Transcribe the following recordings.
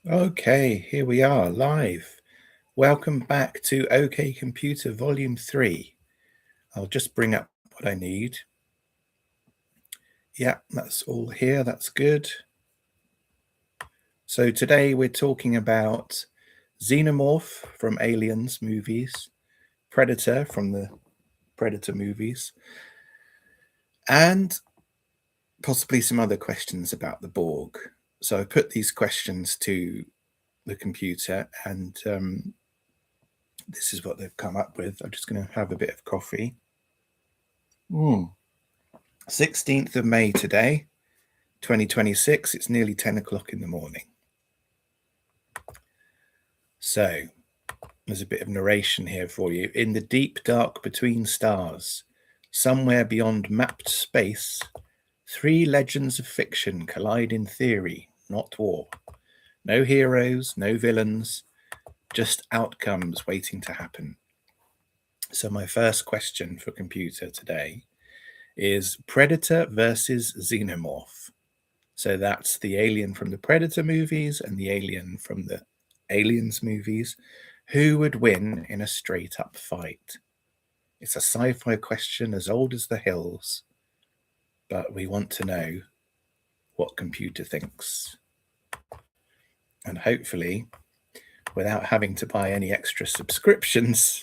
Okay, here we are live. Welcome back to OK Computer Volume 3. I'll just bring up what I need. Yeah, that's all here. That's good. So today we're talking about Xenomorph from Aliens movies, Predator from the Predator movies, and possibly some other questions about the Borg. So I put these questions to the computer and this is what they've come up with. I'm just going to have a bit of coffee. 16th of May today, 2026. It's nearly 10 o'clock in the morning. So there's a bit of narration here for you. In the deep dark between stars, somewhere beyond mapped space, three legends of fiction collide in theory, not war. No heroes, no villains, just outcomes waiting to happen. So my first question for computer today is Predator versus Xenomorph. So that's the alien from the Predator movies and the alien from the Aliens movies. Who would win in a straight up fight? It's a sci fi question as old as the hills, but we want to know what computer thinks. And hopefully, without having to buy any extra subscriptions,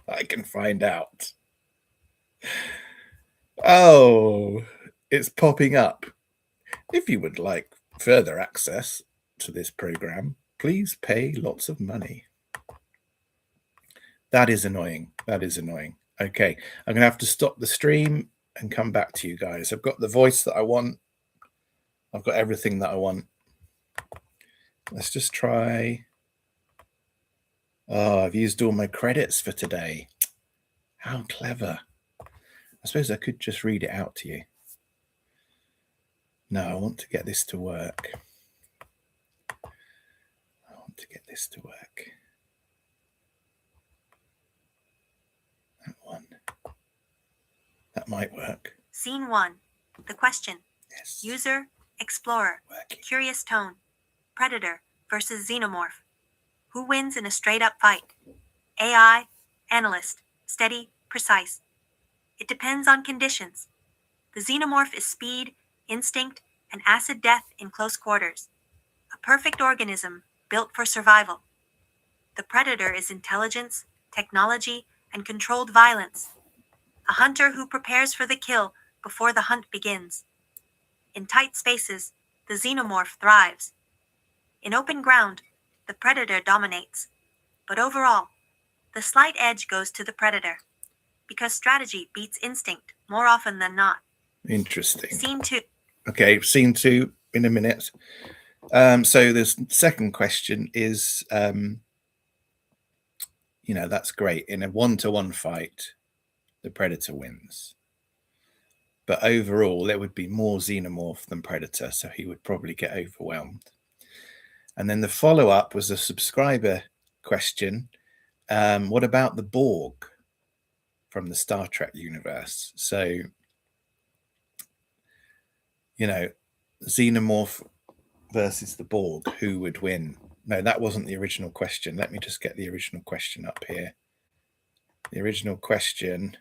I can find out. Oh, it's popping up. If you would like further access to this program, please pay lots of money. That is annoying. That is annoying. Okay, I'm going to have to stop the stream and come back to you guys. I've got the voice that I want. I've got everything that I want. Let's just try. Oh, I've used all my credits for today. How clever. I suppose I could just read it out to you. No, I want to get this to work. That one. That might work. Scene 1. The question. Yes. User, Explorer. Working. Curious tone. Predator versus Xenomorph. Who wins in a straight-up fight? AI, Analyst. Steady, precise. It depends on conditions. The Xenomorph is speed, instinct, and acid death in close quarters. A perfect organism built for survival. The Predator is intelligence, technology, and controlled violence. A hunter who prepares for the kill before the hunt begins. In tight spaces, the Xenomorph thrives. In open ground, the Predator dominates. But overall, the slight edge goes to the Predator, because strategy beats instinct more often than not. Interesting. Scene 2. Okay, scene 2 in a minute. So the second question is, that's great. In a 1-to-1 fight, the Predator wins. But overall, there would be more Xenomorph than Predator, so he would probably get overwhelmed. And then the follow-up was a subscriber question. What about the Borg from the Star Trek universe? So, Xenomorph versus the Borg, who would win? No, that wasn't the original question. Let me just get the original question up here. The original question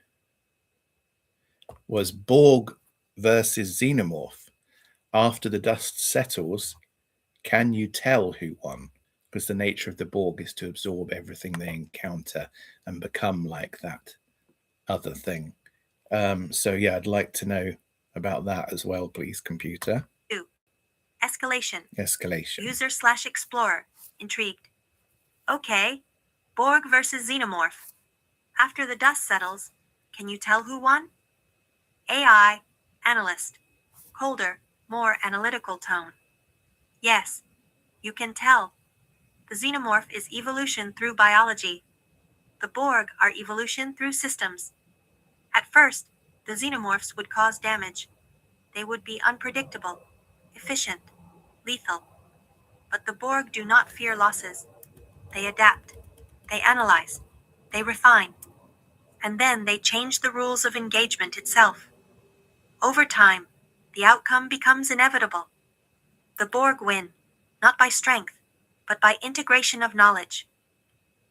was Borg versus Xenomorph. After the dust settles, can you tell who won? Because the nature of the Borg is to absorb everything they encounter and become like that other thing. So yeah, I'd like to know about that as well, please, computer. 2. Escalation. User/Explorer. Intrigued. Okay. Borg versus Xenomorph. After the dust settles, can you tell who won? AI, Analyst. Colder, more analytical tone. Yes, you can tell. The Xenomorph is evolution through biology. The Borg are evolution through systems. At first, the Xenomorphs would cause damage. They would be unpredictable, efficient, lethal. But the Borg do not fear losses. They adapt. They analyze. They refine. And then they change the rules of engagement itself. Over time, the outcome becomes inevitable. The Borg win, not by strength, but by integration of knowledge.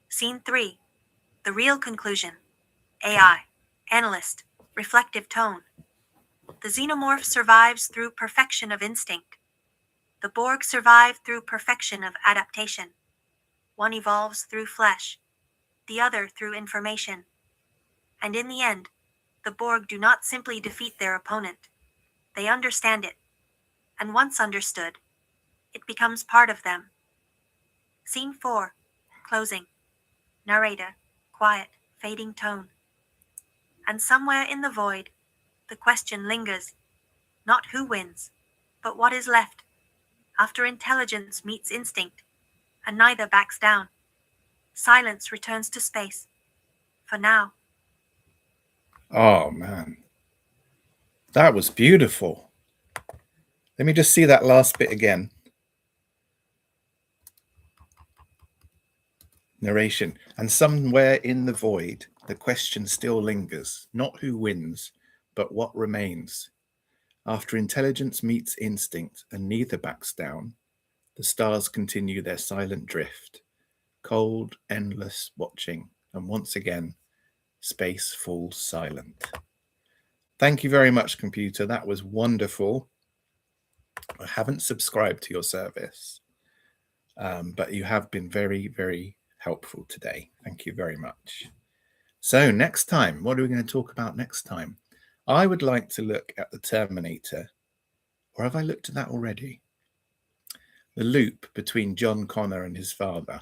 Scene 3. The real conclusion. AI, analyst, reflective tone. The xenomorph survives through perfection of instinct. The Borg survive through perfection of adaptation. One evolves through flesh, the other through information. And in the end, the Borg do not simply defeat their opponent. They understand it. And once understood, it becomes part of them. Scene 4. Closing. Narrator, quiet, fading tone. And somewhere in the void, the question lingers. Not who wins, but what is left. After intelligence meets instinct, and neither backs down, silence returns to space. For now. Oh, man. That was beautiful. Let me just see that last bit again. Narration. And somewhere in the void, the question still lingers. Not who wins, but what remains. After intelligence meets instinct and neither backs down, the stars continue their silent drift. Cold, endless watching. And once again, space falls silent. Thank you very much, computer. That was wonderful. I haven't subscribed to your service, but you have been very, very helpful today. Thank you very much. So next time, what are we going to talk about next time? I would like to look at the Terminator, or have I looked at that already? The loop between John Connor and his father.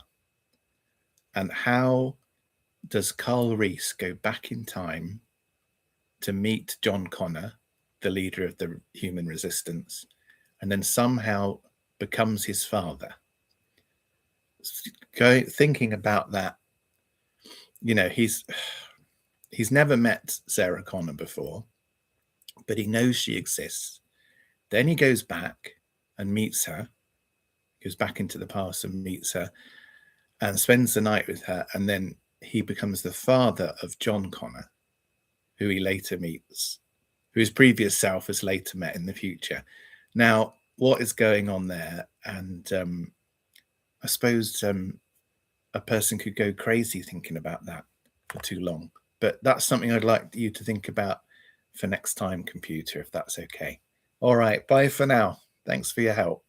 And how does Carl Reese go back in time to meet John Connor, the leader of the human resistance, and then somehow becomes his father? Thinking about that, you know, he's never met Sarah Connor before, but he knows she exists. Then he goes back and meets her, goes back into the past and meets her and spends the night with her. And then he becomes the father of John Connor, who he later meets, who his previous self has later met in the future. Now, what is going on there? And I suppose a person could go crazy thinking about that for too long. But that's something I'd like you to think about for next time, computer, if that's okay. All right, bye for now. Thanks for your help.